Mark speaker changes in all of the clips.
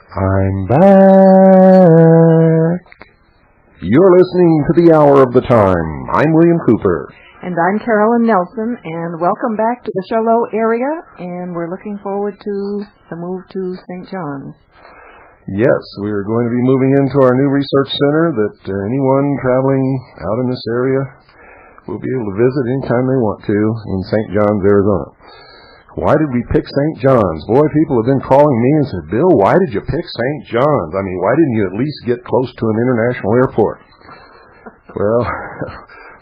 Speaker 1: I'm back. You're listening to the Hour of the Time. I'm William Cooper.
Speaker 2: And I'm Carolyn Nelson, and welcome back to the Charlotte area, and we're looking forward to the move to St. John's.
Speaker 1: Yes, we're going to be moving into our new research center that anyone traveling out in this area will be able to visit anytime they want to in St. John's, Arizona. Why did we pick St. John's? Boy, people have been calling me and said, Bill, why did you pick St. John's? I mean, why didn't you at least get close to an international airport? Well,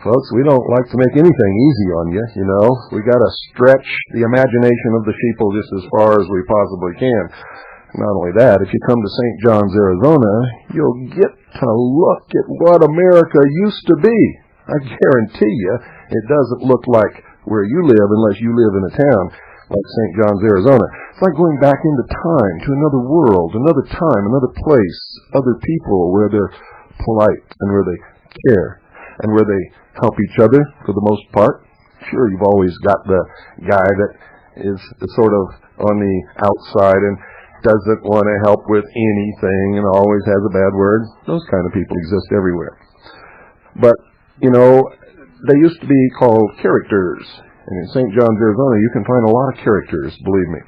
Speaker 1: folks, we don't like to make anything easy on you, you know. We got to stretch the imagination of the sheeple just as far as we possibly can. Not only that, if you come to St. John's, Arizona, you'll get to look at what America used to be. I guarantee you it doesn't look like where you live unless you live in a town like St. John's, Arizona. It's like going back into time, to another world, another time, another place, other people where they're polite and where they care and where they help each other for the most part. Sure, you've always got the guy that is sort of on the outside and doesn't want to help with anything and always has a bad word. Those kind of people exist everywhere. But, you know, they used to be called characters. And in St. John's, Arizona, you can find a lot of characters, believe me.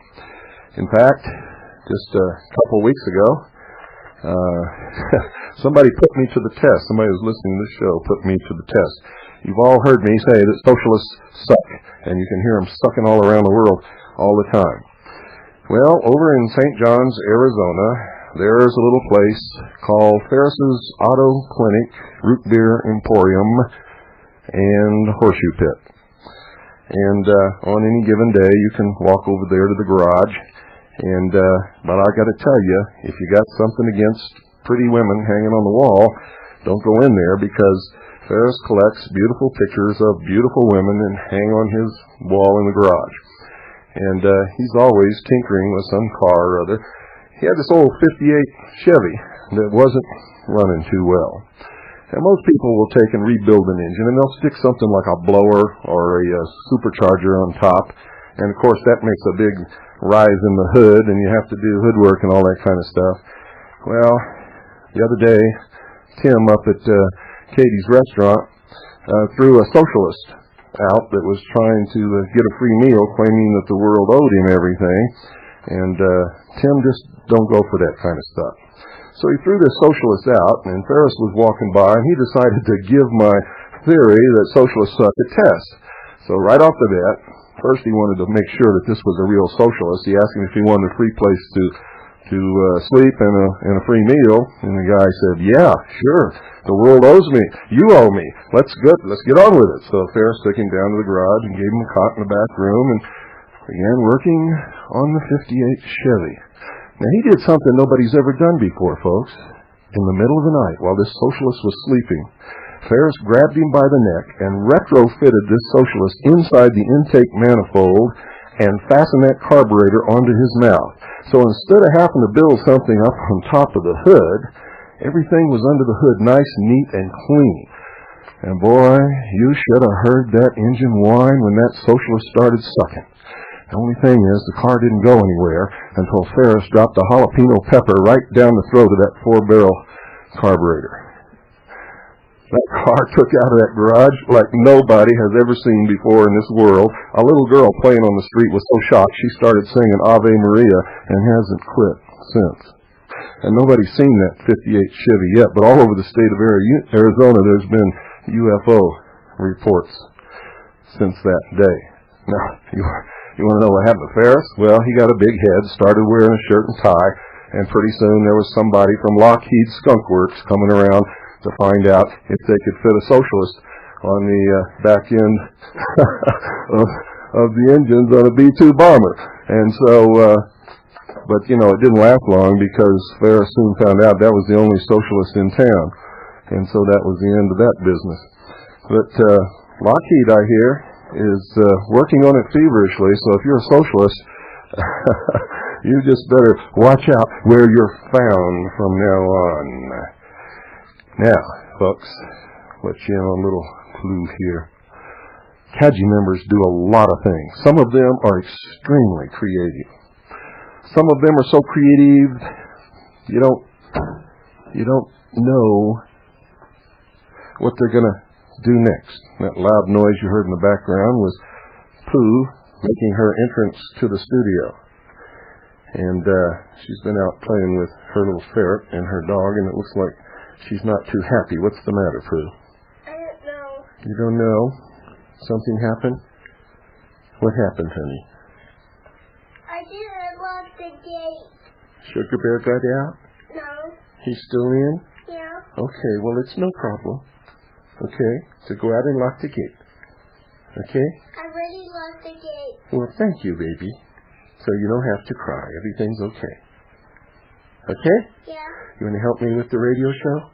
Speaker 1: In fact, just a couple weeks ago, somebody put me to the test. Somebody who's listening to this show put me to the test. You've all heard me say that socialists suck, and you can hear them sucking all around the world all the time. Well, over in St. John's, Arizona, there's a little place called Ferris's Auto Clinic, Root Beer Emporium, and Horseshoe Pit. And on any given day, you can walk over there to the garage. And but I got to tell you, if you got something against pretty women hanging on the wall, don't go in there, because Ferris collects beautiful pictures of beautiful women and hang on his wall in the garage. And he's always tinkering with some car or other. He had this old 58 Chevy that wasn't running too well. And most people will take and rebuild an engine, and they'll stick something like a blower or a supercharger on top. And, of course, that makes a big rise in the hood, and you have to do hood work and all that kind of stuff. Well, the other day, Tim up at Katie's restaurant threw a socialist out that was trying to get a free meal, claiming that the world owed him everything. And Tim just don't go for that kind of stuff. So he threw this socialist out, and Ferris was walking by, and he decided to give my theory that socialists suck at tests. So right off the bat, first he wanted to make sure that this was a real socialist. He asked him if he wanted a free place to sleep and a free meal, and the guy said, "Yeah, sure. The world owes me. You owe me. Let's get on with it." So Ferris took him down to the garage and gave him a cot in the back room and began working on the 58 Chevy. Now, he did something nobody's ever done before, folks. In the middle of the night, while this socialist was sleeping, Ferris grabbed him by the neck and retrofitted this socialist inside the intake manifold and fastened that carburetor onto his mouth. So instead of having to build something up on top of the hood, everything was under the hood nice, neat, and clean. And boy, you should have heard that engine whine when that socialist started sucking. The only thing is, the car didn't go anywhere until Ferris dropped a jalapeno pepper right down the throat of that 4-barrel carburetor. That car took out of that garage like nobody has ever seen before in this world. A little girl playing on the street was so shocked she started singing Ave Maria and hasn't quit since. And nobody's seen that 58 Chevy yet, but all over the state of Arizona there's been UFO reports since that day. Now, you want to know what happened to Ferris? Well, he got a big head, started wearing a shirt and tie, and pretty soon there was somebody from Lockheed Skunk Works coming around to find out if they could fit a socialist on the back end of the engines on a B-2 bomber. And so, but, you know, it didn't last long, because Ferris soon found out that was the only socialist in town. And so that was the end of that business. But Lockheed, I hear, is working on it feverishly, so if you're a socialist, you just better watch out where you're found from now on. Now, folks, let you in on a little clue here. CAGI members do a lot of things. Some of them are extremely creative. Some of them are so creative You don't know what they're going to do next. That loud noise you heard in the background was Pooh making her entrance to the studio. And she's been out playing with her little ferret and her dog, and it looks like she's not too happy. What's the matter, Pooh?
Speaker 3: I don't know.
Speaker 1: You don't know? Something happened? What happened, honey?
Speaker 3: I didn't lock the gate.
Speaker 1: Sugar Bear got out?
Speaker 3: No.
Speaker 1: He's still in?
Speaker 3: Yeah.
Speaker 1: Okay, well, it's no problem. Okay, so go out and lock the gate. Okay?
Speaker 3: I already locked the gate.
Speaker 1: Well, thank you, baby. So you don't have to cry. Everything's okay. Okay?
Speaker 3: Yeah.
Speaker 1: You want to help me with the radio show?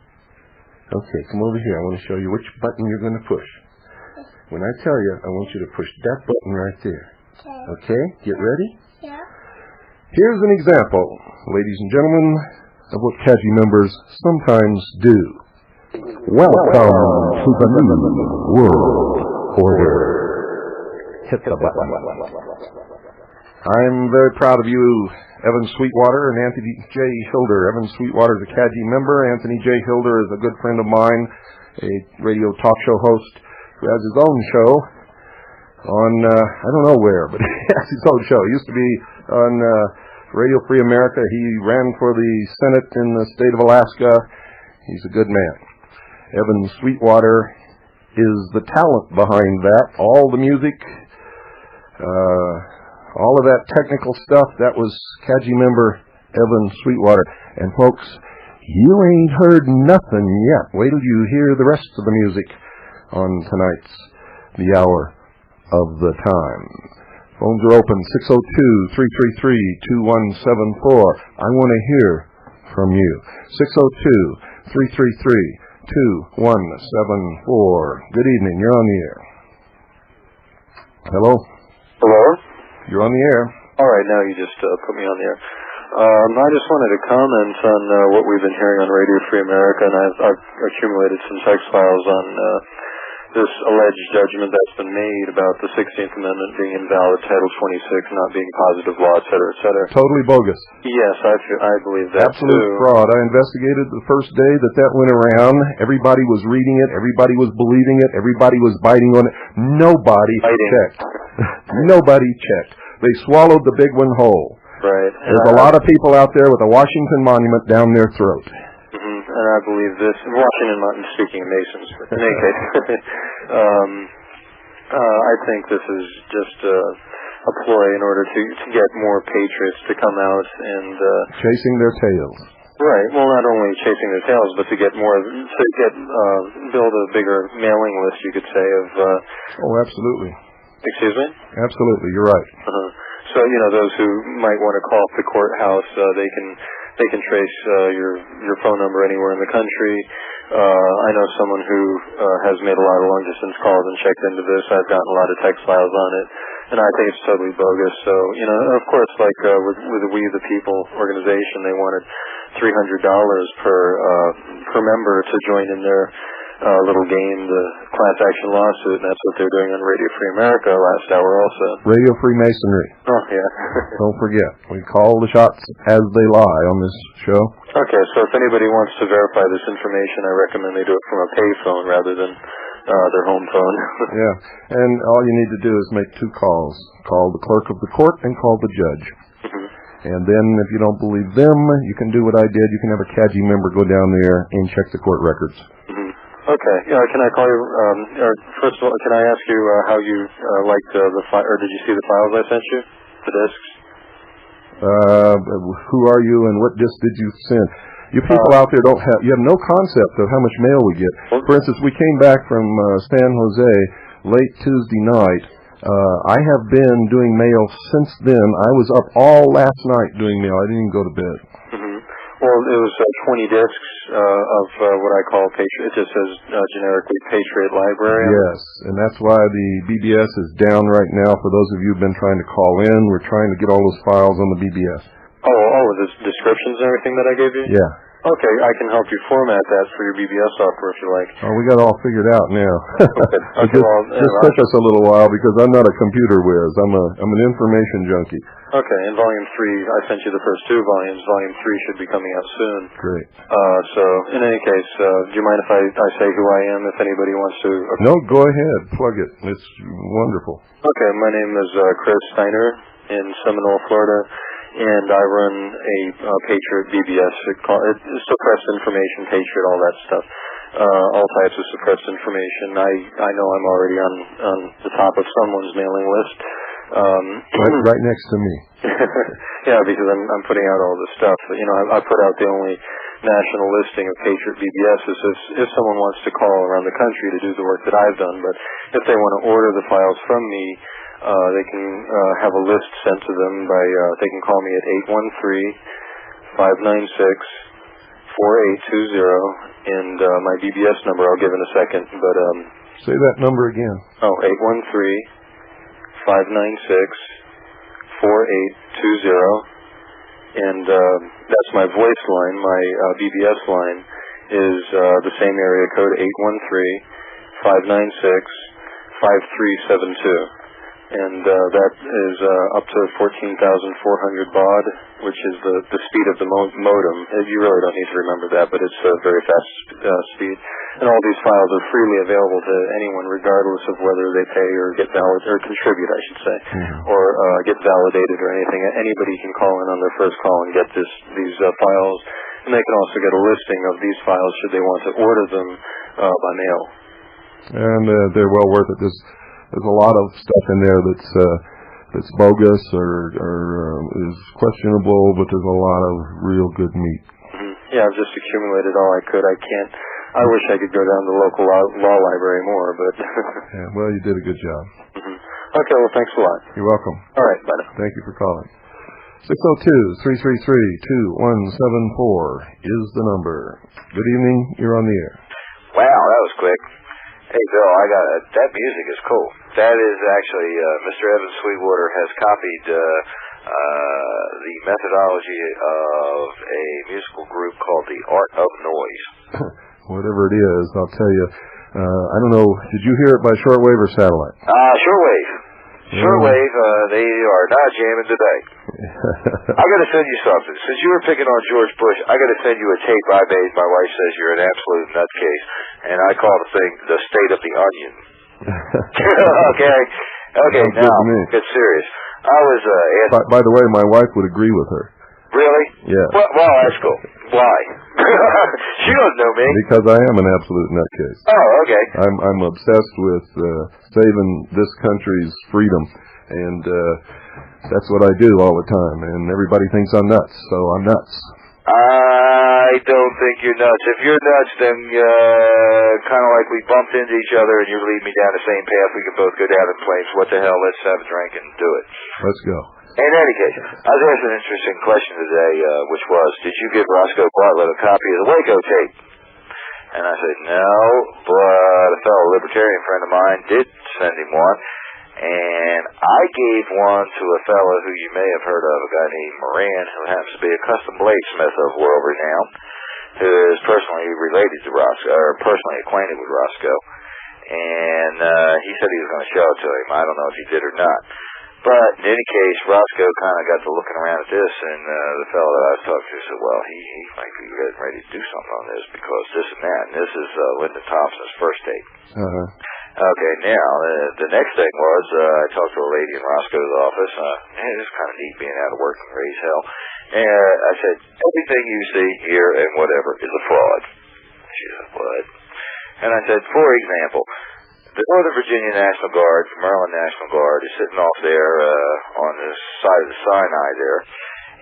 Speaker 1: Okay, come over here. I want to show you which button you're going to push. When I tell you, I want you to push that button right there.
Speaker 3: Okay.
Speaker 1: Okay? Get ready?
Speaker 3: Yeah.
Speaker 1: Here's an example, ladies and gentlemen, of what CAGI members sometimes do. Welcome to the New World Order. Hit the button. I'm very proud of you, Evan Sweetwater and Anthony J. Hilder. Evan Sweetwater is a CAGI member. Anthony J. Hilder is a good friend of mine, a radio talk show host who has his own show on, I don't know where, but he has his own show. He used to be on Radio Free America. He ran for the Senate in the state of Alaska. He's a good man. Evan Sweetwater is the talent behind that. All the music, all of that technical stuff, that was CAGI member Evan Sweetwater. And folks, you ain't heard nothing yet. Wait till you hear the rest of the music on tonight's The Hour of the Time. Phones are open, 602-333-2174. I want to hear from you. 602-333-2174. Good evening. You're on the air. Hello?
Speaker 4: Hello?
Speaker 1: You're on the air.
Speaker 4: All right, now you just put me on the air. I just wanted to comment on what we've been hearing on Radio Free America, and I've accumulated some text files on this alleged judgment that's been made about the 16th Amendment being invalid, Title 26 not being positive law, et cetera, et cetera.
Speaker 1: Totally bogus.
Speaker 4: Yes, I believe that
Speaker 1: Absolute
Speaker 4: too.
Speaker 1: fraud. I investigated the first day that went around. Everybody was reading it. Everybody was believing it. Everybody was biting on it. Nobody checked. Nobody checked. They swallowed the big one whole.
Speaker 4: Right.
Speaker 1: There's a lot of people out there with a Washington monument down their throat.
Speaker 4: And I believe this, Washington, not speaking of Masons, but in any case, I think this is just a ploy in order to get more patriots to come out and
Speaker 1: chasing their tails.
Speaker 4: Right. Well, not only chasing their tails, but to get more, build a bigger mailing list, you could say, of.
Speaker 1: Oh, absolutely.
Speaker 4: Excuse me?
Speaker 1: Absolutely, you're right.
Speaker 4: So, those who might want to call up the courthouse, they can trace your phone number anywhere in the country. I know someone who has made a lot of long-distance calls and checked into this. I've gotten a lot of text files on it, and I think it's totally bogus. So, of course, like with the We the People organization, they wanted $300 per member to join in their little game, the class action lawsuit, and that's what they're doing on Radio Free America last hour also.
Speaker 1: Radio Freemasonry.
Speaker 4: Oh, yeah.
Speaker 1: Don't forget, we call the shots as they lie on this show.
Speaker 4: Okay, so if anybody wants to verify this information, I recommend they do it from a payphone rather than their home phone.
Speaker 1: Yeah, and all you need to do is make two calls. Call the clerk of the court and call the judge. And then if you don't believe them, you can do what I did. You can have a CAGI member go down there and check the court records.
Speaker 4: Okay. Can I call you, or first of all, can I ask you how you liked the file, or did you see the files I sent you? The discs?
Speaker 1: Who are you and what disc did you send? You people out there you have no concept of how much mail we get. For instance, we came back from San Jose late Tuesday night. I have been doing mail since then. I was up all last night doing mail. I didn't even go to bed.
Speaker 4: Well, it was 20 discs of what I call Patriot. It just says generically Patriot Library.
Speaker 1: Yes, and that's why the BBS is down right now. For those of you who've been trying to call in, we're trying to get all those files on the BBS.
Speaker 4: Oh, the descriptions and everything that I gave you?
Speaker 1: Yeah.
Speaker 4: Okay, I can help you format that for your BBS software if you like.
Speaker 1: Oh, we got it all figured out now.
Speaker 4: Okay,
Speaker 1: just took us a little while because I'm not a computer whiz. I'm an information junkie.
Speaker 4: Okay, in Volume 3, I sent you the first 2 volumes. Volume 3 should be coming out soon.
Speaker 1: Great.
Speaker 4: So, in any case, do you mind if I say who I am, if anybody wants to?
Speaker 1: No, go ahead. Plug it. It's wonderful.
Speaker 4: Okay, my name is Chris Steiner in Seminole, Florida, and I run a Patriot BBS. It's suppressed information, Patriot, all that stuff. All types of suppressed information. I know I'm already on the top of someone's mailing list.
Speaker 1: Right next to me.
Speaker 4: Yeah, because I'm putting out all this stuff. You know, I put out the only national listing of Patriot BBSs if someone wants to call around the country to do the work that I've done. But if they want to order the files from me, they can have a list sent to them by, they can call me at 813-596-4820, and my BBS number I'll give in a second, but
Speaker 1: say that number again.
Speaker 4: 813-596-4820, and that's my voice line. My BBS line is the same area code, 813-596-5372. And that is up to 14,400 baud, which is the speed of the modem. You really don't need to remember that, but it's a very fast speed. And all these files are freely available to anyone, regardless of whether they pay or get or contribute, I should say, or get validated or anything. Anybody can call in on their first call and get these files, and they can also get a listing of these files should they want to order them by mail.
Speaker 1: And they're well worth it. There's a lot of stuff in there that's bogus or is questionable, but there's a lot of real good meat.
Speaker 4: Yeah, I've just accumulated all I could. I wish I could go down to the local law library more, but...
Speaker 1: Yeah, well, you did a good job.
Speaker 4: Okay, well, thanks a lot.
Speaker 1: You're welcome.
Speaker 4: All right, bye now.
Speaker 1: Thank you for calling. 602-333-2174 is the number. Good evening. You're on the air.
Speaker 5: Wow, that was quick. Hey, Bill, that music is cool. That is actually, Mr. Evan Sweetwater has copied the methodology of a musical group called the Art of Noise.
Speaker 1: Whatever it is, I'll tell you. I don't know, did you hear it by shortwave or satellite?
Speaker 5: Shortwave. Shortwave, they are not jamming today. I got to send you something. Since you were picking on George Bush, I got to send you a tape I made. My wife says you're an absolute nutcase, and I call the thing "The State of the Onion." Okay. Now get serious. I was asked.
Speaker 1: By the way, my wife would agree with her.
Speaker 5: Really?
Speaker 1: Yeah.
Speaker 5: Well, that's cool. Why? She doesn't know me.
Speaker 1: Because I am an absolute nutcase.
Speaker 5: Oh, okay.
Speaker 1: I'm obsessed with saving this country's freedom, and that's what I do all the time. And everybody thinks I'm nuts, so I'm nuts.
Speaker 5: I don't think you're nuts. If you're nuts, then kind of like we bumped into each other and you lead me down the same path, we can both go down in flames. What the hell? Let's have a drink and do it.
Speaker 1: Let's go.
Speaker 5: In any case, I was asked an interesting question today, which was, did you give Roscoe Bartlett a copy of the Waco tape? And I said, no, but a fellow libertarian friend of mine did send him one. And I gave one to a fellow who you may have heard of, a guy named Moran, who happens to be a custom bladesmith of world renown, who is personally related to Roscoe, or personally acquainted with Roscoe. And he said he was going to show it to him. I don't know if he did or not. But in any case, Roscoe kind of got to looking around at this, and the fellow that I was talking to said, well, he might be ready to do something on this because this and that. And this is Lyndon Thompson's first tape. Okay, now, the next thing was I talked to a lady in Roscoe's office. It was kind of neat being out of work and raise hell. And I said, everything you see here and whatever is a fraud. She said, what? And I said, for example, the Northern Virginia National Guard, the Maryland National Guard, is sitting off there on the side of the Sinai there,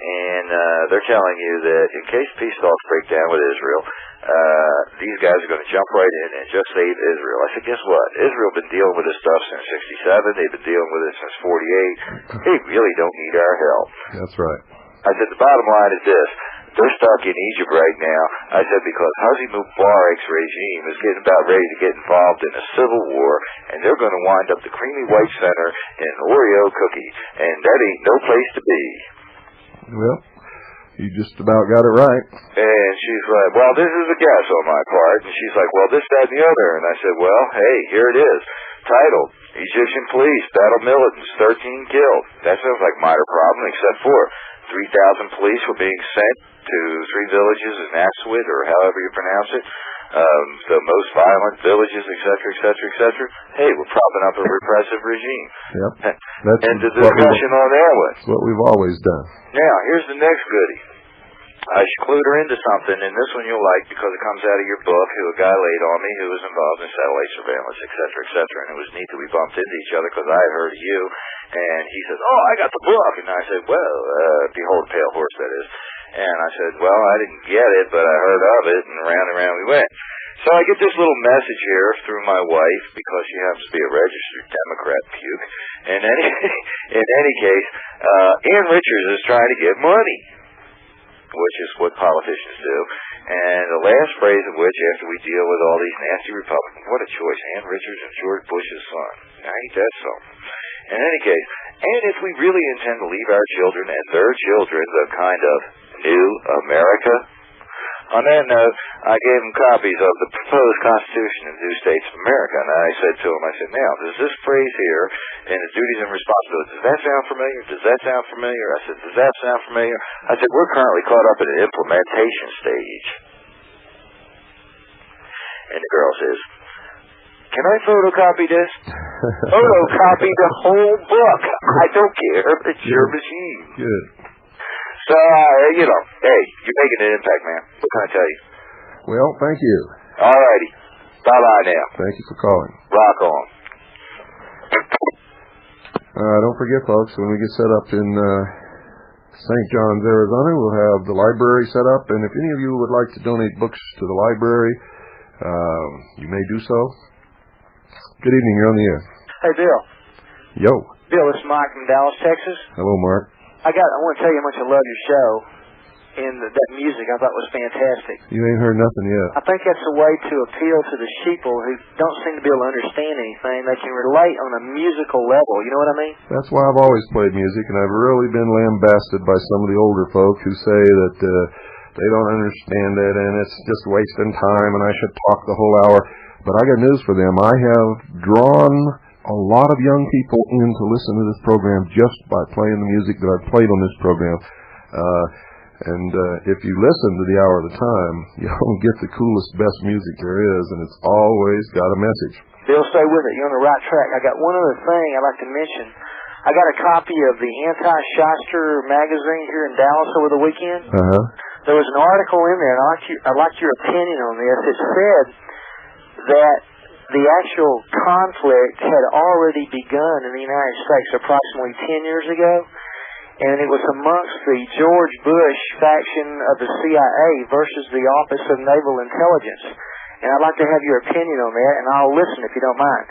Speaker 5: and they're telling you that in case peace talks break down with Israel, these guys are going to jump right in and just save Israel. I said, guess what? Israel been dealing with this stuff since '67. They've been dealing with it since '48. They really don't need our help.
Speaker 1: That's right.
Speaker 5: I said, the bottom line is this. They're stuck in Egypt right now. I said, because Hosni Mubarak's regime is getting about ready to get involved in a civil war, and they're going to wind up the creamy white center in an Oreo cookie, and that ain't no place to be.
Speaker 1: Well, You just about got it right.
Speaker 5: And she's like, well, this is a guess on my part. And she's like, well, this, that, and the other. And I said, well, hey, here it is. Titled, Egyptian Police Battle Militants, 13 Killed. That sounds like minor problem, except for 3,000 police were being sent to 3 villages in Aswad, or however you pronounce it. The most violent villages, et cetera. Hey, we're propping up a repressive regime.
Speaker 1: Yep. That's
Speaker 5: and the discussion on that one.
Speaker 1: That's what we've always done.
Speaker 5: Now, here's the next goodie. I clued her into something, and this one you'll like because it comes out of your book, who a guy laid on me who was involved in satellite surveillance, et cetera, and it was neat that we bumped into each other because I had heard of you, and he says, oh, I got the book, and I said, well, behold, pale horse, that is. And I said, well, I didn't get it, but I heard of it, and round we went. So I get this little message here through my wife, because she happens to be a registered Democrat puke. In any case, Ann Richards is trying to get money, which is what politicians do. And the last phrase of which, after we deal with all these nasty Republicans, what a choice, Ann Richards and George Bush's son. Ain't that so? In any case, and if we really intend to leave our children and their children the kind of new America. On that note, I gave him copies of the proposed Constitution of the new states of America, and I said to him, I said, now, does this phrase here, in the duties and responsibilities, does that sound familiar? Does that sound familiar? I said, does that sound familiar? I said, we're currently caught up in an implementation stage. And the girl says, can I photocopy this? Photocopy the whole book. I don't care. It's your machine.
Speaker 1: Good.
Speaker 5: So, hey, you're making an impact, man. What can I tell you?
Speaker 1: Well, thank you.
Speaker 5: All righty. Bye-bye now.
Speaker 1: Thank you for calling.
Speaker 5: Rock on.
Speaker 1: Don't forget, folks, when we get set up in St. John's, Arizona, we'll have the library set up, and if any of you would like to donate books to the library, you may do so. Good evening. You're on the air.
Speaker 6: Hey, Bill.
Speaker 1: Yo.
Speaker 6: Bill, this is Mike from Dallas, Texas.
Speaker 1: Hello, Mark.
Speaker 6: I want to tell you how much I love your show, and that music I thought was fantastic.
Speaker 1: You ain't heard nothing yet.
Speaker 6: I think that's a way to appeal to the sheeple who don't seem to be able to understand anything. They can relate on a musical level. You know what I mean?
Speaker 1: That's why I've always played music, and I've really been lambasted by some of the older folk who say that they don't understand it, and it's just wasting time, and I should talk the whole hour. But I got news for them. I have drawn a lot of young people in to listen to this program just by playing the music that I've played on this program. And if you listen to the hour at a time, you'll get the coolest, best music there is, and it's always got a message.
Speaker 6: Bill, stay with it. You're on the right track. I got one other thing I'd like to mention. I got a copy of the Anti-Shyster magazine here in Dallas over the weekend. There was an article in there, and I'd like your opinion on this. It said that the actual conflict had already begun in the United States approximately 10 years ago, and it was amongst the George Bush faction of the CIA versus the Office of Naval Intelligence. And I'd like to have your opinion on that, and I'll listen if you don't mind.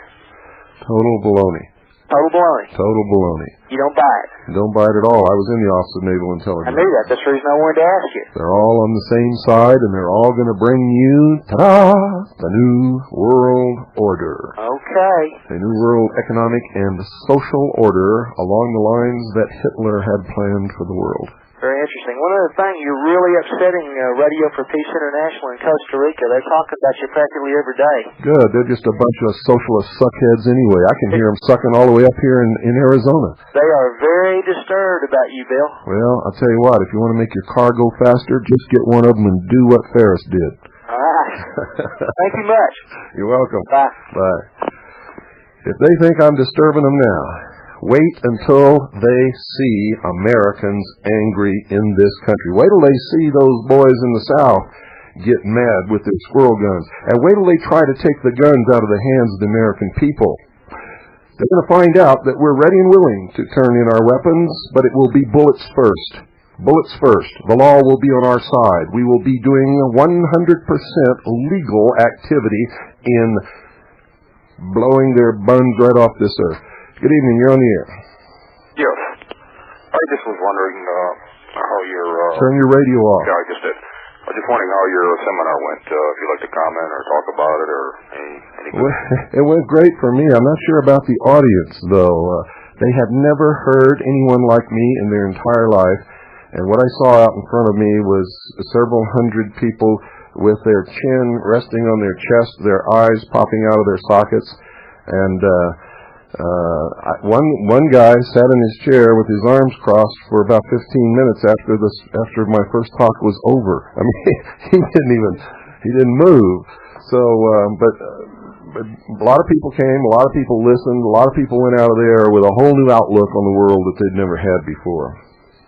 Speaker 1: Total baloney.
Speaker 6: Total baloney.
Speaker 1: Total baloney.
Speaker 6: You don't buy it.
Speaker 1: Don't buy it at all. I was in the Office of Naval Intelligence.
Speaker 6: I knew that. That's the reason I wanted to ask you.
Speaker 1: They're all on the same side, and they're all going to bring you, ta-da, the New World Order.
Speaker 6: Okay.
Speaker 1: A New World Economic and Social Order along the lines that Hitler had planned for the world.
Speaker 6: Very interesting. One other thing, you're really upsetting Radio for Peace International in Costa Rica. They talk about you practically every day.
Speaker 1: Good. They're just a bunch of socialist suckheads anyway. I can hear them sucking all the way up here in Arizona.
Speaker 6: They are very disturbed about you, Bill.
Speaker 1: Well, I'll tell you what. If you want to make your car go faster, just get one of them and do what Ferris did.
Speaker 6: All right. Thank you much.
Speaker 1: You're welcome.
Speaker 6: Bye.
Speaker 1: Bye. If they think I'm disturbing them now, wait until they see Americans angry in this country. Wait till they see those boys in the South get mad with their squirrel guns. And wait till they try to take the guns out of the hands of the American people. They're going to find out that we're ready and willing to turn in our weapons, but it will be bullets first. Bullets first. The law will be on our side. We will be doing 100% legal activity in blowing their buns right off this earth. Good evening. You're on the air.
Speaker 7: Yes. I just was wondering how your...
Speaker 1: Turn your radio off.
Speaker 7: Yeah, I just did. I was just wondering how your seminar went, if you'd like to comment or talk about it or any...
Speaker 1: It went great for me. I'm not sure about the audience, though. They have never heard anyone like me in their entire life. And what I saw out in front of me was several hundred people with their chin resting on their chest, their eyes popping out of their sockets, and one guy sat in his chair with his arms crossed for about 15 minutes after my first talk was over. I mean, he didn't move. So, but a lot of people came, a lot of people listened, a lot of people went out of there with a whole new outlook on the world that they'd never had before.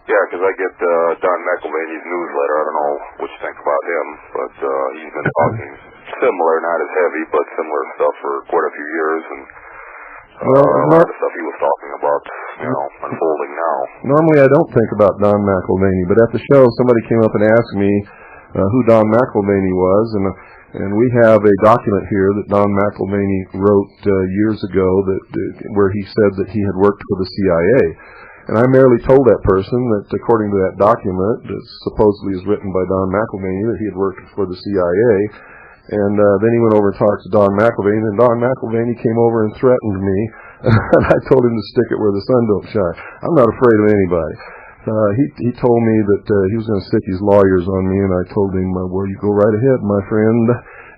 Speaker 7: Yeah, because I get Don McElvaney's newsletter. I don't know what you think about him, but he's been talking similar, not as heavy, but similar stuff for quite a few years, and a lot of the stuff he was talking about, unfolding now. Normally
Speaker 1: I don't think about Don McElvaney, but at the show somebody came up and asked me who Don McElvaney was, and we have a document here that Don McElvaney wrote years ago where he said that he had worked for the CIA. And I merely told that person that according to that document that supposedly is written by Don McElvaney that he had worked for the CIA. And then he went over and talked to Don McElvaney, and Don McElvaney came over and threatened me. And I told him to stick it where the sun don't shine. I'm not afraid of anybody. He told me that he was going to stick his lawyers on me, and I told him, well, you go right ahead, my friend.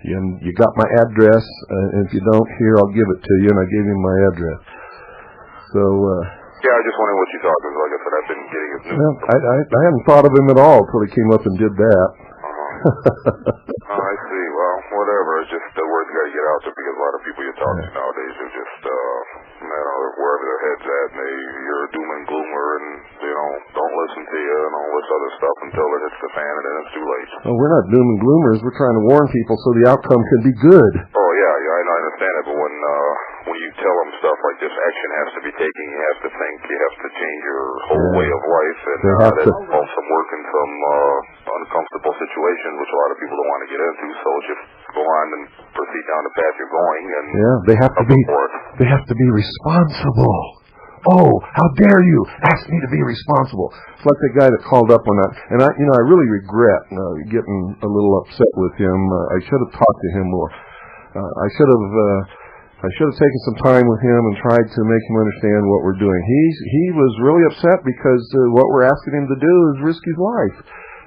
Speaker 1: You got my address, and if you don't, here, I'll give it to you. And I gave him my address. So...
Speaker 7: yeah, I just wondering what you thought, because like I said, I've been getting his news.
Speaker 1: Well, I hadn't thought of him at all until he came up and did that.
Speaker 7: I see. Well, whatever. It's just the word's got to get out there, because a lot of people you talk to nowadays are just, wherever their head's at, and you're a doom and gloomer, and, don't listen to you and all this other stuff until it hits the fan, and then it's too late.
Speaker 1: Well, we're not doom and gloomers. We're trying to warn people so the outcome can be good.
Speaker 7: Oh, yeah, I understand it, but when you tell them stuff like this, action has to be taken, you have to think, you have to change your whole way of life, and that involves some work in some uncomfortable situations, which a lot of people don't want to get into, so just go on and proceed down the path you're going, and
Speaker 1: they have to be responsible. Oh, how dare you ask me to be responsible? It's like the guy that called up on that, and I really regret getting a little upset with him. I should have talked to him more. I should have taken some time with him and tried to make him understand what we're doing. He was really upset because what we're asking him to do is risk his life.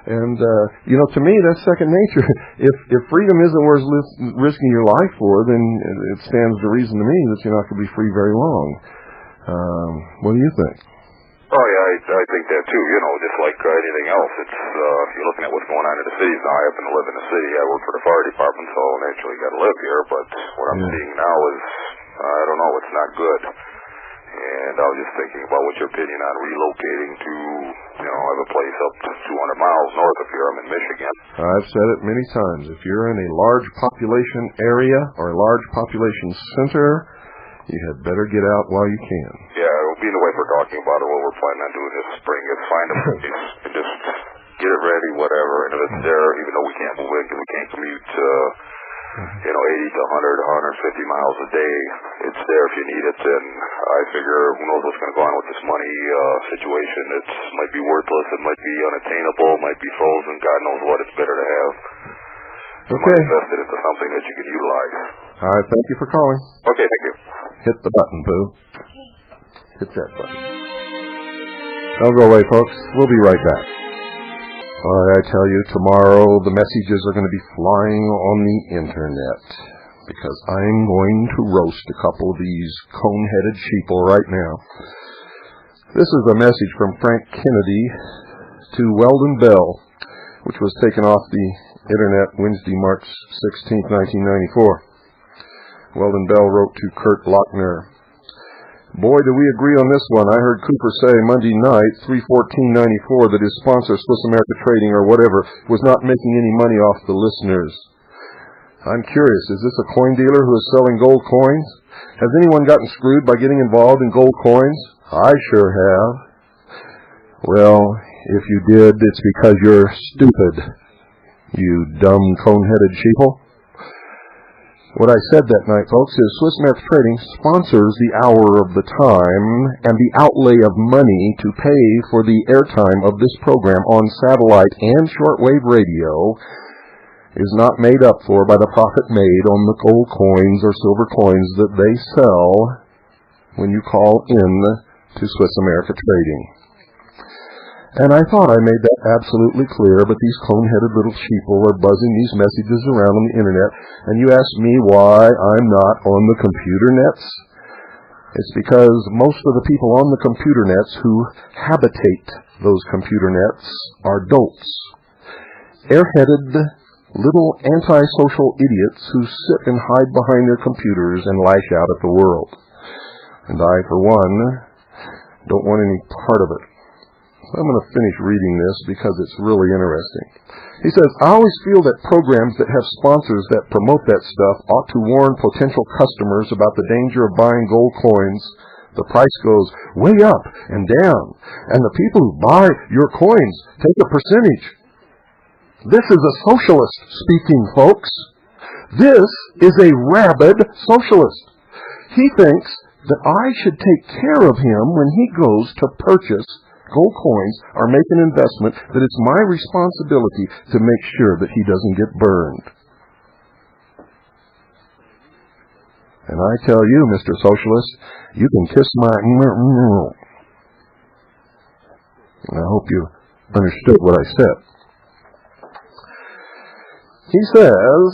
Speaker 1: And, to me, that's second nature. If freedom isn't worth risking your life for, then it stands to reason to me that you're not going to be free very long. What do you think?
Speaker 7: Oh, yeah, I think that too. Just like anything else, it's you're looking at what's going on in the cities now. I happen to live in the city. I work for the fire department, so naturally got to live here. But what I'm seeing now is, I don't know, it's not good. And I was just thinking about what's your opinion on relocating to, I have a place up to 200 miles north of here. I'm in Michigan.
Speaker 1: I've said it many times. If you're in a large population area or a large population center, you had better get out while you can.
Speaker 7: Yeah, it'll be the way we're talking about it. What we're planning on doing this spring is find a place and just get it ready, whatever. And if it's there, even though we can't move in because we can't commute 80 to 100 to 150 miles a day, it's there if you need it. And I figure who knows what's going to go on with this money situation. It might be worthless. It might be unattainable. It might be frozen. God knows what. It's better to have.
Speaker 1: Okay.
Speaker 7: Invest it into something that you can utilize.
Speaker 1: All right. Thank you for calling.
Speaker 7: Okay. Thank you.
Speaker 1: Hit the button, Boo. Hit that button. Don't go away, folks. We'll be right back. All right, I tell you, tomorrow the messages are going to be flying on the internet because I'm going to roast a couple of these cone-headed sheeple right now. This is a message from Frank Kennedy to Weldon Bell, which was taken off the internet Wednesday, March 16, 1994. Weldon Bell wrote to Kurt Lochner, "Boy, do we agree on this one. I heard Cooper say Monday night, 3/14/94, that his sponsor, Swiss America Trading or whatever, was not making any money off the listeners. I'm curious, is this a coin dealer who is selling gold coins? Has anyone gotten screwed by getting involved in gold coins? I sure have. Well, if you did, it's because you're stupid, you dumb cone-headed sheeple." What I said that night, folks, is Swiss America Trading sponsors the hour of the time and the outlay of money to pay for the airtime of this program on satellite and shortwave radio is not made up for by the profit made on the gold coins or silver coins that they sell when you call in to Swiss America Trading. And I thought I made that absolutely clear, but these cone-headed little sheeple are buzzing these messages around on the internet, and you ask me why I'm not on the computer nets? It's because most of the people on the computer nets who habitate those computer nets are dolts. Airheaded little antisocial idiots who sit and hide behind their computers and lash out at the world. And I, for one, don't want any part of it. I'm going to finish reading this because it's really interesting. He says, I always feel that programs that have sponsors that promote that stuff ought to warn potential customers about the danger of buying gold coins. The price goes way up and down, and the people who buy your coins take a percentage. This is a socialist speaking, folks. This is a rabid socialist. He thinks that I should take care of him when he goes to purchase gold coins or make an investment, that it's my responsibility to make sure that he doesn't get burned. And I tell you, Mr. Socialist, you can kiss my... And I hope you understood what I said. He says,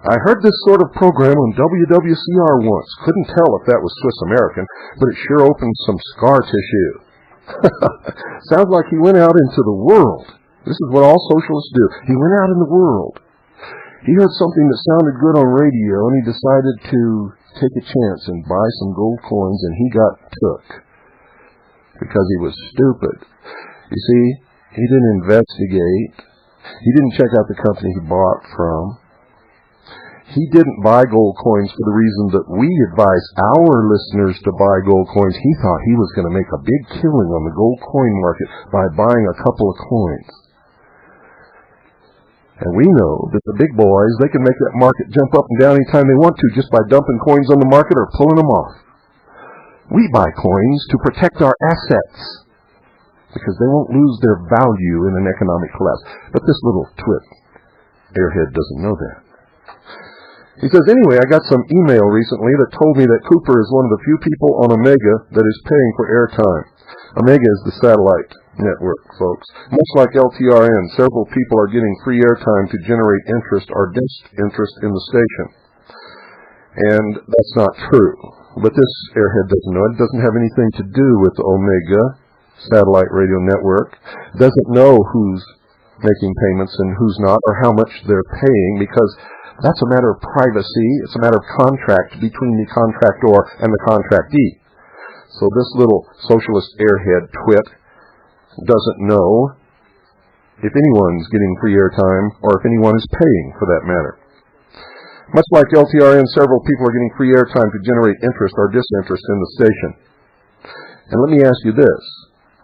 Speaker 1: I heard this sort of program on WWCR once. Couldn't tell if that was Swiss American, but it sure opened some scar tissue. Sounds like he went out into the world. This is what all socialists do. He went out in the world. He heard something that sounded good on radio, and he decided to take a chance and buy some gold coins, and he got took because he was stupid. You see, he didn't investigate. He didn't check out the company he bought from. He didn't buy gold coins for the reason that we advise our listeners to buy gold coins. He thought he was going to make a big killing on the gold coin market by buying a couple of coins. And we know that the big boys, they can make that market jump up and down anytime they want to just by dumping coins on the market or pulling them off. We buy coins to protect our assets because they won't lose their value in an economic collapse. But this little twit airhead doesn't know that. He says, anyway, I got some email recently that told me that Cooper is one of the few people on Omega that is paying for airtime. Omega is the satellite network, folks. Much like LTRN, several people are getting free airtime to generate interest or disinterest in the station. And that's not true. But this airhead doesn't know. It doesn't have anything to do with the Omega satellite radio network. Doesn't know who's making payments and who's not, or how much they're paying, because that's a matter of privacy. It's a matter of contract between the contractor and the contractee. So this little socialist airhead twit doesn't know if anyone's getting free airtime or if anyone is paying for that matter. Much like LTRN, several people are getting free airtime to generate interest or disinterest in the station. And let me ask you this.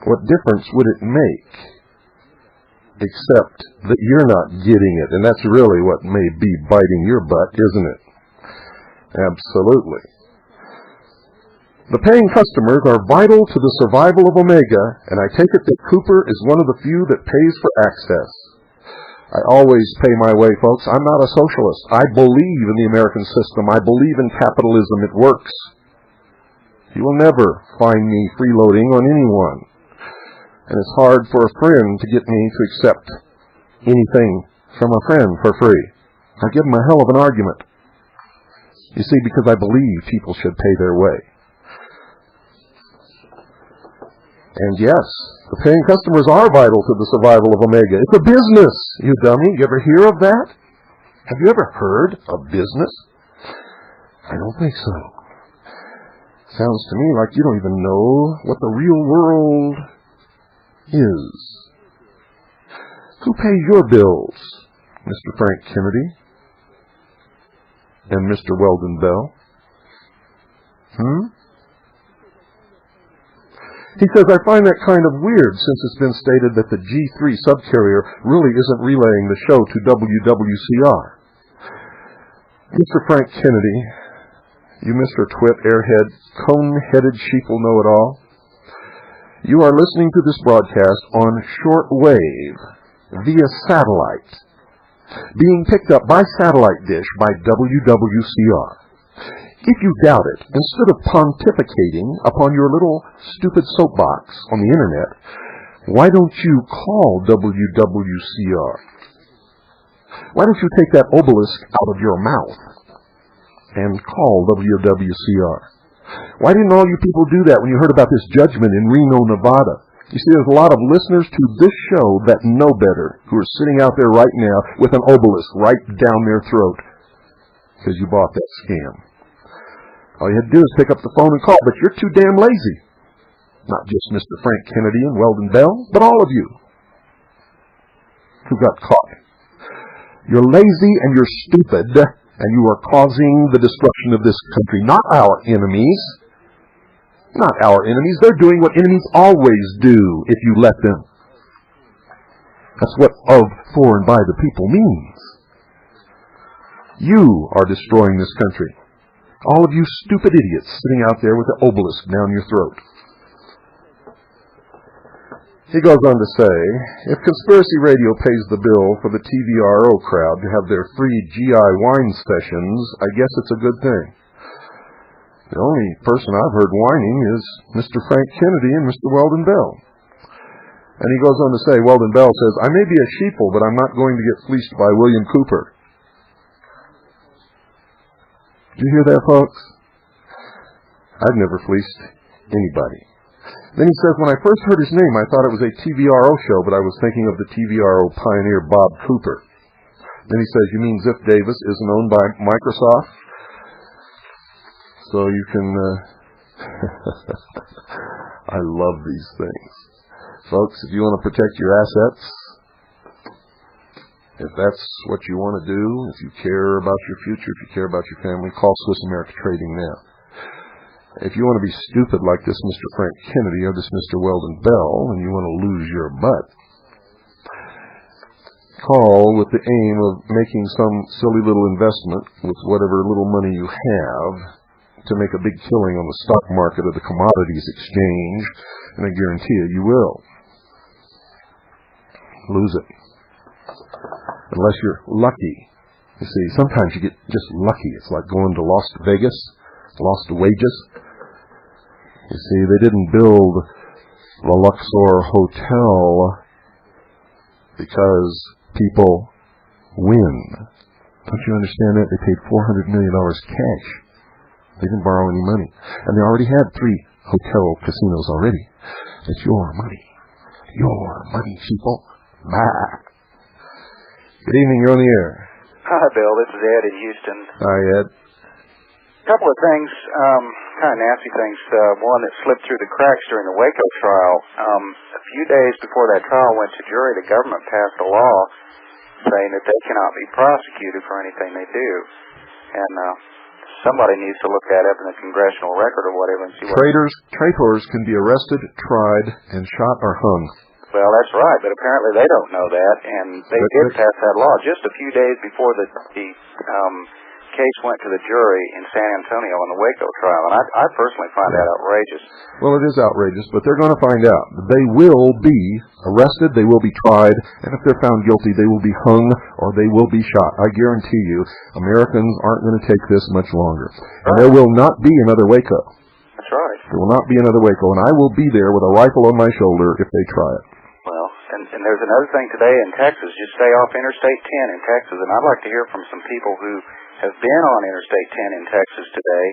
Speaker 1: What difference would it make except that you're not getting it? And that's really what may be biting your butt, isn't it? Absolutely. The paying customers are vital to the survival of Omega, and I take it that Cooper is one of the few that pays for access. I always pay my way, folks. I'm not a socialist. I believe in the American system. I believe in capitalism. It works. You will never find me freeloading on anyone. And it's hard for a friend to get me to accept anything from a friend for free. I give them a hell of an argument. You see, because I believe people should pay their way. And yes, the paying customers are vital to the survival of Omega. It's a business, you dummy. You ever hear of that? Have you ever heard of business? I don't think so. Sounds to me like you don't even know what the real world is. Who pays your bills, Mr. Frank Kennedy and Mr. Weldon Bell? He says, I find that kind of weird since it's been stated that the G3 subcarrier really isn't relaying the show to WWCR. Mr. Frank Kennedy, you Mr. Twit, airhead, cone-headed sheeple know-it-all, you are listening to this broadcast on shortwave via satellite, being picked up by satellite dish by WWCR. If you doubt it, instead of pontificating upon your little stupid soapbox on the internet, Why don't you call WWCR? Why don't you take that obelisk out of your mouth and call WWCR? Why didn't all you people do that when you heard about this judgment in Reno, Nevada? You see, there's a lot of listeners to this show that know better, who are sitting out there right now with an obelisk right down their throat because you bought that scam. All you had to do is pick up the phone and call, but you're too damn lazy. Not just Mr. Frank Kennedy and Weldon Bell, but all of you who got caught. You're lazy and you're stupid, and you are causing the destruction of this country. Not our enemies. Not our enemies. They're doing what enemies always do if you let them. That's what of, for, and by the people means. You are destroying this country. All of you stupid idiots sitting out there with the obelisk down your throat. He goes on to say, if Conspiracy Radio pays the bill for the TVRO crowd to have their free GI wine sessions, I guess it's a good thing. The only person I've heard whining is Mr. Frank Kennedy and Mr. Weldon Bell. And he goes on to say, Weldon Bell says, I may be a sheeple, but I'm not going to get fleeced by William Cooper. Did you hear that, folks? I've never fleeced anybody. Then he says, when I first heard his name, I thought it was a TVRO show, but I was thinking of the TVRO pioneer Bob Cooper. Then he says, you mean Ziff Davis isn't owned by Microsoft? So you can... I love these things. Folks, if you want to protect your assets, if that's what you want to do, if you care about your future, if you care about your family, call Swiss America Trading now. If you want to be stupid like this Mr. Frank Kennedy or this Mr. Weldon Bell and you want to lose your butt, call with the aim of making some silly little investment with whatever little money you have to make a big killing on the stock market or the commodities exchange, and I guarantee you will. Lose it. Unless you're lucky. You see, sometimes you get just lucky. It's like going to Las Vegas, lost wages. You see, they didn't build the Luxor Hotel because people win. Don't you understand that? They paid $400 million cash. They didn't borrow any money. And they already had 3 hotel casinos already. It's your money. Your money, people. Bah. Good evening, you're on the air.
Speaker 8: Hi, Bill. This is Ed in Houston.
Speaker 1: Hi, Ed.
Speaker 8: A couple of things, kind of nasty things. One that slipped through the cracks during the Waco trial. A few days before that trial went to jury, the government passed a law saying that they cannot be prosecuted for anything they do. And somebody needs to look that up in the congressional record or whatever and see what...
Speaker 1: Traitors can be arrested, tried, and shot or hung.
Speaker 8: Well, that's right, but apparently they don't know that, and they did pass that law just a few days before the case went to the jury in San Antonio on the Waco trial, and I personally find that outrageous.
Speaker 1: Well, it is outrageous, but they're going to find out. They will be arrested, they will be tried, and if they're found guilty, they will be hung or they will be shot. I guarantee you, Americans aren't going to take this much longer. And there will not be another Waco.
Speaker 8: That's right.
Speaker 1: There will not be another Waco, and I will be there with a rifle on my shoulder if they try it.
Speaker 8: Well, and there's another thing today in Texas. Just stay off Interstate 10 in Texas, and I'd like to hear from some people who have been on Interstate 10 in Texas today.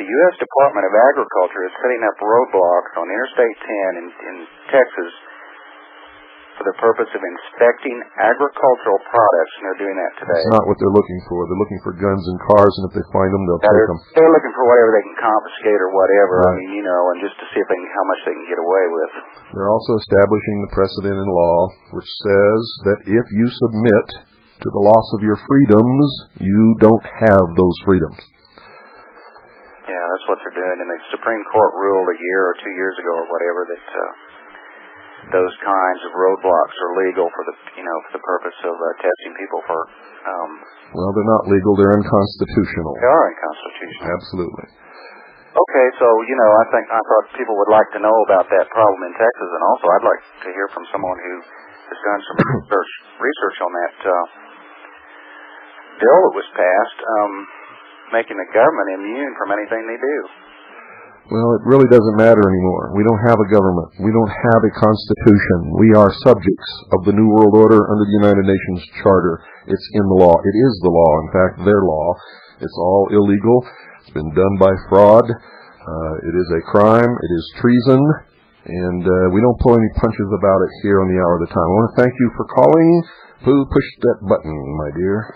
Speaker 8: The U.S. Department of Agriculture is setting up roadblocks on Interstate 10 in Texas for the purpose of inspecting agricultural products, and they're doing that today.
Speaker 1: That's not what they're looking for. They're looking for guns and cars, and if they find them, they'll take them.
Speaker 8: They're looking for whatever they can confiscate or whatever. Right. I mean, and just to see if how much they can get away with.
Speaker 1: They're also establishing the precedent in law, which says that if you submit to the loss of your freedoms, you don't have those freedoms.
Speaker 8: Yeah, that's what they're doing. And the Supreme Court ruled a year or 2 years ago or whatever that those kinds of roadblocks are legal for the purpose of testing people for.
Speaker 1: Well, they're not legal. They're unconstitutional.
Speaker 8: They are unconstitutional.
Speaker 1: Absolutely.
Speaker 8: Okay, so I thought people would like to know about that problem in Texas, and also I'd like to hear from someone who has done some research on that bill that was passed, making the government immune from anything they do.
Speaker 1: Well, it really doesn't matter anymore. We don't have a government. We don't have a constitution. We are subjects of the New World Order under the United Nations Charter. It's in the law. It is the law. In fact, their law. It's all illegal. It's been done by fraud. It is a crime. It is treason. And we don't pull any punches about it here on the Hour of the Time. I want to thank you for calling. Who pushed that button, my dear?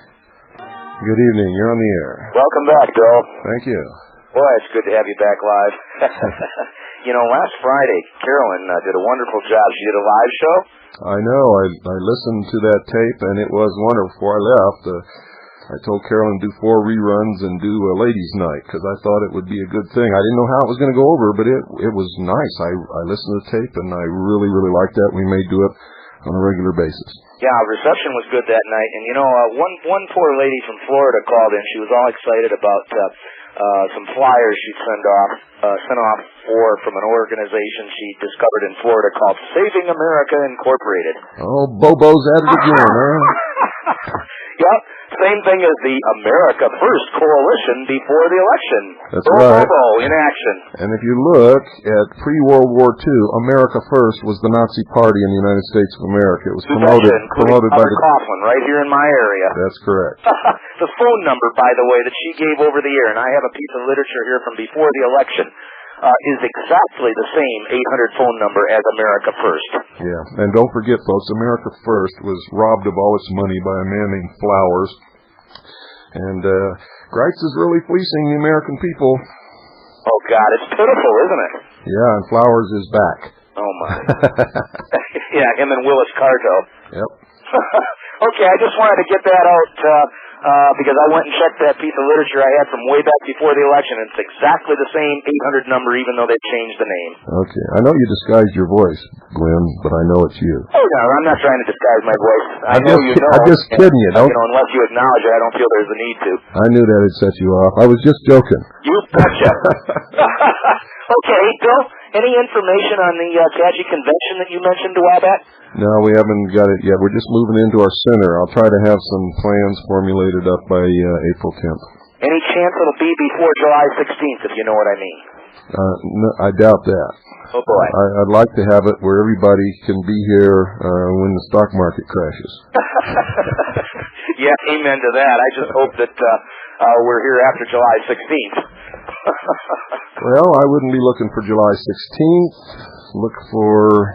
Speaker 1: Good evening. You're on the air.
Speaker 5: Welcome back, Bill.
Speaker 1: Thank you.
Speaker 5: Boy, it's good to have you back live. You know, last Friday, Carolyn did a wonderful job. She did a live show.
Speaker 1: I know. I listened to that tape, and it was wonderful. Before I left, I told Carolyn to do 4 reruns and do a ladies' night because I thought it would be a good thing. I didn't know how it was going to go over, but it was nice. I listened to the tape, and I really, really liked that. We may do it on a regular basis.
Speaker 6: Yeah, reception was good that night. And, you know, one poor lady from Florida called in. She was all excited about some flyers she'd sent off from an organization she discovered in Florida called Saving America Incorporated.
Speaker 1: Oh, Bobo's at it again, huh?
Speaker 6: Yep. Same thing as the America First Coalition before the election.
Speaker 1: That's right.
Speaker 6: Bobo in action.
Speaker 1: And if you look at pre-World War II, America First was the Nazi Party in the United States of America. It was promoted by the
Speaker 6: Coughlin, right here in my area.
Speaker 1: That's correct.
Speaker 6: The phone number, by the way, that she gave over the air, and I have a piece of literature here from before the election, is exactly the same 800 phone number as America First.
Speaker 1: Yeah, and don't forget, folks, America First was robbed of all its money by a man named Flowers. And Greitz is really fleecing the American people.
Speaker 6: Oh, God, it's pitiful, isn't it?
Speaker 1: Yeah, and Flowers is back.
Speaker 6: Oh, my. Yeah, him and Willis Carto.
Speaker 1: Yep.
Speaker 6: Okay, I just wanted to get that out because I went and checked that piece of literature I had from way back before the election, and it's exactly the same 800 number, even though they've changed the name.
Speaker 1: Okay. I know you disguised your voice, Glenn, but I know it's you.
Speaker 6: Oh, no, I'm not trying to disguise my voice.
Speaker 1: I'm just kidding you.
Speaker 6: You know, unless you acknowledge it, I don't feel there's a need to.
Speaker 1: I knew that had set you off. I was just joking.
Speaker 6: You betcha. Okay, Bill, any information on the CAGI convention that you mentioned a while back?
Speaker 1: No, we haven't got it yet. We're just moving into our center. I'll try to have some plans formulated up by April 10th.
Speaker 6: Any chance it'll be before July 16th, if you know what I mean?
Speaker 1: No, I doubt that.
Speaker 6: Oh, boy.
Speaker 1: I'd like to have it where everybody can be here when the stock market crashes.
Speaker 6: Yeah, amen to that. I just hope that we're here after July 16th.
Speaker 1: Well, I wouldn't be looking for July 16th. Look for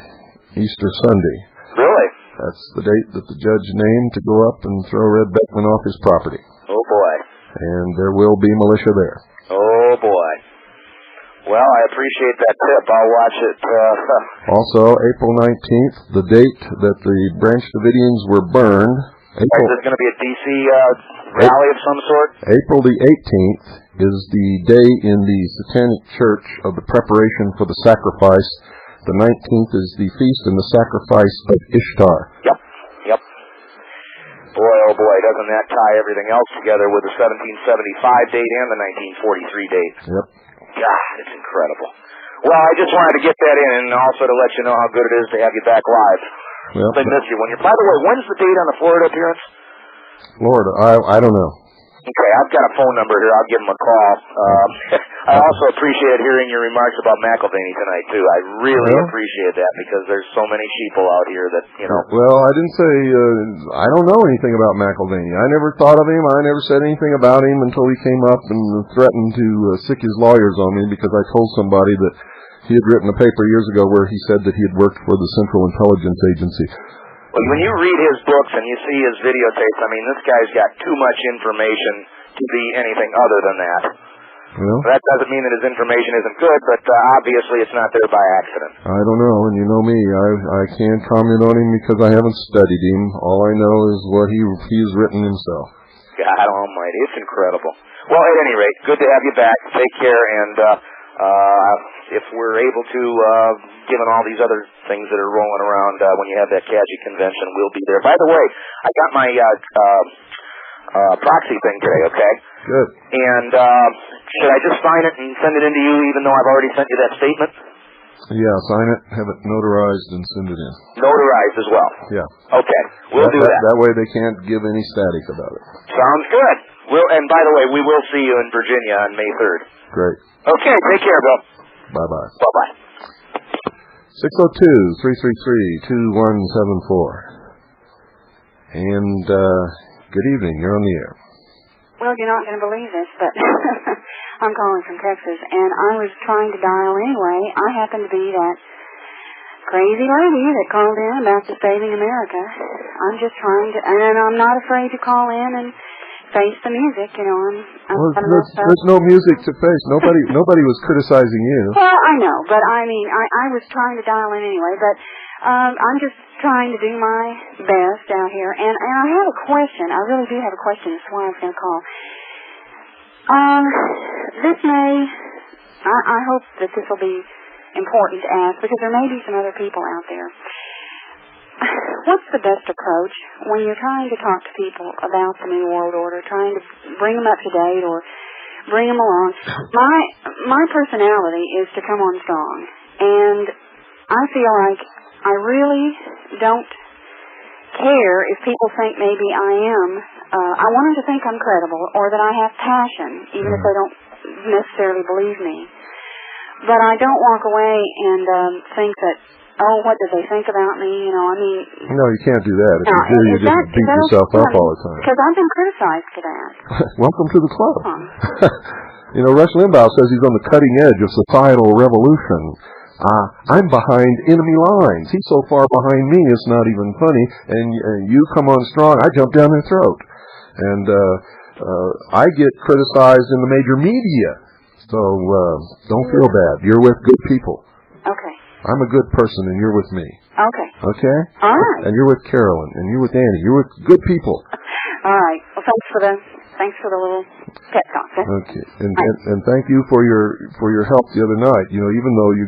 Speaker 1: Easter Sunday.
Speaker 6: Really?
Speaker 1: That's the date that the judge named to go up and throw Red Beckman off his property.
Speaker 6: Oh, boy.
Speaker 1: And there will be militia there.
Speaker 6: Oh, boy. Well, I appreciate that tip. I'll watch it.
Speaker 1: Also, April 19th, the date that the Branch Davidians were burned.
Speaker 6: Is there going to be a D.C. rally of some sort?
Speaker 1: April the 18th is the day in the Satanic Church of the preparation for the sacrifice. The 19th is the feast and the sacrifice of Ishtar.
Speaker 6: Yep. Boy, oh boy, doesn't that tie everything else together with the 1775 date and the 1943 date?
Speaker 1: Yep.
Speaker 6: God, it's incredible. Well, I just wanted to get that in and also to let you know how good it is to have you back live.
Speaker 1: Well,
Speaker 6: they miss you. By the way, when's the date on the Florida appearance?
Speaker 1: Florida, I don't know.
Speaker 6: Okay, I've got a phone number here. I'll give him a call. I also appreciate hearing your remarks about McElvaney tonight, too. I really appreciate that because there's so many sheeple out here that, you know.
Speaker 1: Well, I didn't say, I don't know anything about McElvaney. I never thought of him. I never said anything about him until he came up and threatened to sick his lawyers on me because I told somebody that he had written a paper years ago where he said that he had worked for the Central Intelligence Agency.
Speaker 6: When you read his books and you see his videotapes, I mean, this guy's got too much information to be anything other than that.
Speaker 1: Well,
Speaker 6: that doesn't mean that his information isn't good, but obviously it's not there by accident.
Speaker 1: I don't know, and you know me, I can't comment on him because I haven't studied him. All I know is what he's written himself.
Speaker 6: God almighty, it's incredible. Well, at any rate, good to have you back. Take care, and if we're able to, given all these other things that are rolling around when you have that CAGI convention, we'll be there. By the way, I got my proxy thing today, okay?
Speaker 1: Good.
Speaker 6: And should I just sign it and send it in to you even though I've already sent you that statement?
Speaker 1: Yeah, sign it, have it notarized, and send it in.
Speaker 6: Notarized as well?
Speaker 1: Yeah.
Speaker 6: Okay, we'll do that.
Speaker 1: That way they can't give any static about it.
Speaker 6: Sounds good. And by the way, we will see you in Virginia on May 3rd.
Speaker 1: Great.
Speaker 6: Okay, take care, Bill.
Speaker 1: Bye-bye.
Speaker 6: Bye-bye.
Speaker 1: 602-333-2174. And good evening. You're on the air.
Speaker 9: Well, you're not going to believe this, but I'm calling from Texas, and I was trying to dial anyway. I happen to be that crazy lady that called in about the Saving America. I'm just trying to, and I'm not afraid to call in and face the music, you know.
Speaker 1: Well, there's no music to face. Nobody was criticizing you.
Speaker 9: Well, I know, but I mean, I was trying to dial in anyway, but I'm just trying to do my best out here. And I have a question. I really do have a question. That's why I was going to call. I hope that this will be important to ask, because there may be some other people out there. What's the best approach when you're trying to talk to people about the New World Order, trying to bring them up to date or bring them along? My personality is to come on strong, and I feel like I really don't care if people think maybe I am. I want them to think I'm credible or that I have passion, even if they don't necessarily believe me. But I don't walk away and think that, oh, what did they think about me? You know, I mean... No,
Speaker 1: you can't do that. If you do, you just beat yourself up all the time.
Speaker 9: Because I've been criticized for that.
Speaker 1: Welcome to the club. You know, Rush Limbaugh says he's on the cutting edge of societal revolution. I'm behind enemy lines. He's so far behind me, it's not even funny. And you come on strong, I jump down their throat. And I get criticized in the major media. So don't feel bad. You're with good people.
Speaker 9: Okay.
Speaker 1: I'm a good person, and you're with me.
Speaker 9: Okay.
Speaker 1: Okay?
Speaker 9: All right.
Speaker 1: And you're with Carolyn, and you're with Annie. You're with good people.
Speaker 9: All right. Well, thanks for the little pep talk.
Speaker 1: Okay. And thank you for your help the other night. You know, even though you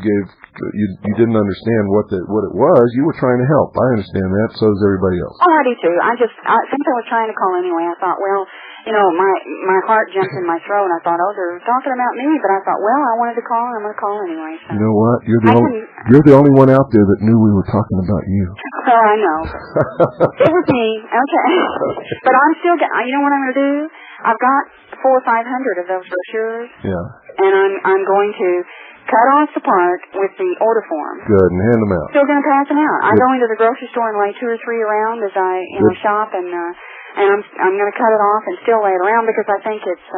Speaker 1: didn't understand what it was, you were trying to help. I understand that. So does everybody else.
Speaker 9: Oh, I do too. Since I was trying to call anyway, I thought, well, you know, my heart jumped in my throat, and I thought, oh, they're talking about me. But I thought, well, I wanted to call, and I'm going to call anyway. So.
Speaker 1: You know what? You're the only one out there that knew we were talking about you.
Speaker 9: Oh, I know. It was me. Okay. But I'm still. You know what I'm going to do? I've got 400 or 500 of those brochures.
Speaker 1: Yeah.
Speaker 9: And I'm going to cut off the part with the order form.
Speaker 1: Good, and hand them out.
Speaker 9: Still going to pass them out. I go into the grocery store and lay 2 or 3 around as I shop, and I'm going to cut it off and still lay it around because I think it's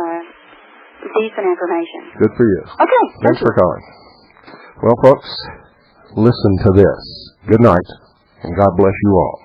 Speaker 9: decent information.
Speaker 1: Good for you.
Speaker 9: Okay.
Speaker 1: Thanks for calling. Well, folks, listen to this. Good night, and God bless you all.